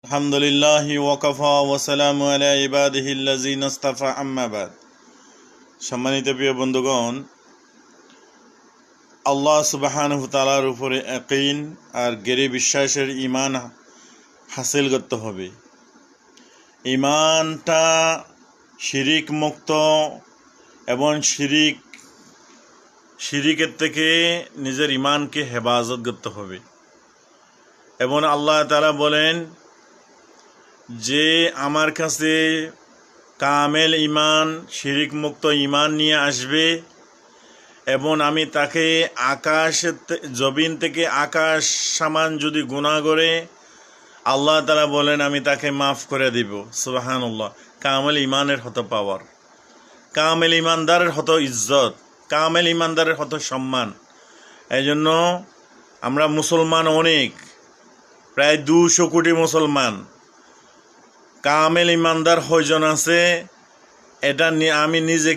আলহামদুলিল্লাহি ওয়াকাফা ওয়াসালামু আলা ইবাদিহিল্লাযিনা ইসতাফা আম্মা বাদ। সম্মানিত প্রিয় বন্ধুগণ, আল্লাহ সুবহানাহু ওয়া তাআলার উপরে ইয়াকিন আর গেরে বিশ্বাসের ঈমান হাসিল করতে হবে। ঈমানটা শিরিক মুক্ত এবং শিরিকের থেকে নিজের ঈমানকে হেফাজত করতে হবে। এবং আল্লাহ তাআলা বলেন যে আমার কাছে কামেল ঈমান শিরিক মুক্ত ঈমান নিয়ে আসবে এবং আমি তাকে জমিন থেকে আকাশ সমান যদি গুনাহ করে আল্লাহ তাআলা বলেন আমি তাকে মাফ করে দিব। সুবহানাল্লাহ। কামেল ঈমানের হতো পাওয়ার, কামেল ঈমানদারের হতো ইজ্জত, কামেল ঈমানদারের হতো সম্মান। এই জন্য আমরা মুসলমান অনেক, প্রায় 200 কোটি মুসলমান। কামেল ঈমানদার কয়জন আছে এটা আমি নিজে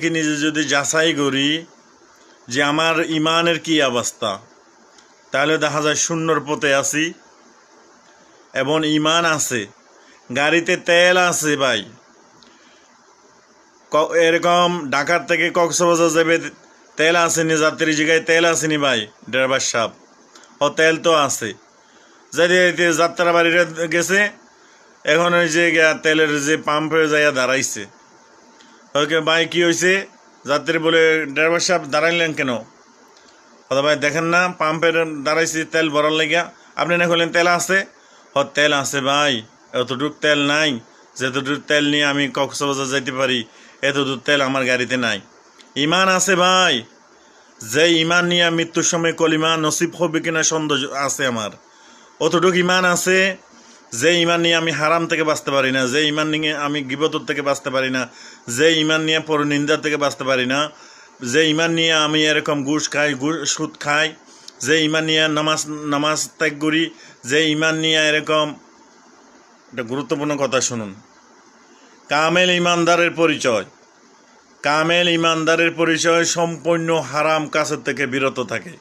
যদি যাচাই করি যে আমার ঈমানের কি অবস্থা, তাহলে দেখা যায় শূন্যর পথে আছি এবং ঈমান আছে, গাড়িতে তেল আছে ভাই। এরকম ঢাকার থেকে কক্সবাজার যাবে, তেল আসেনি, যাত্রী জায়গায় তেল আসেনি ভাই, ড্রাইভার সাহেব ও তেল তো আছে। যাইতে যাত্রা বাড়িতে গেছে, এখন ওই যে তেলের যে পাম্পে যাইয়া দাঁড়াইছে, ওকে ভাই কী হয়েছে, যাত্রী বলে ড্রাইভার সাহেব দাঁড়াইলেন কেন? হয়তো ভাই দেখেন না পাম্পের দাঁড়াইছি তেল ভরার লাগিয়া। আপনি না বললেন তেল আছে? তেল আছে ভাই, এতটুক তেল নাই যতটুক তেল নিয়ে আমি কক্সবাজার যাইতে পারি, এতটুক তেল আমার গাড়িতে নাই। ঈমান আছে ভাই, যে ঈমান নিয়ে মৃত্যুর সময় কলিমা নসিব হবে কিনা সন্দেহ আছে আমার। অতটুক ঈমান আছে যে ঈমান নিয়ে আমি হারাম থেকে বাঁচতে পারি না, যে ঈমান নিয়ে আমি গীবত থেকে বাঁচতে পারি না, যে ঈমান নিয়ে পরনিন্দা থেকে বাঁচতে পারি না, যে ঈমান নিয়ে আমি এরকম ঘুষ খাই, সুদ খাই, যে ঈমান নিয়ে নামাজ ত্যাগ করি, যে ঈমান নিয়ে এরকম। একটা গুরুত্বপূর্ণ কথা শুনুন, কামেল ঈমানদারের পরিচয়, কামেল ঈমানদারের পরিচয় সম্পূর্ণ হারাম কাছের থেকে বিরত থাকে।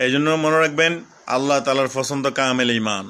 এই জন্য মনে রাখবেন আল্লাহ তাআলার পছন্দ কামেল ঈমান।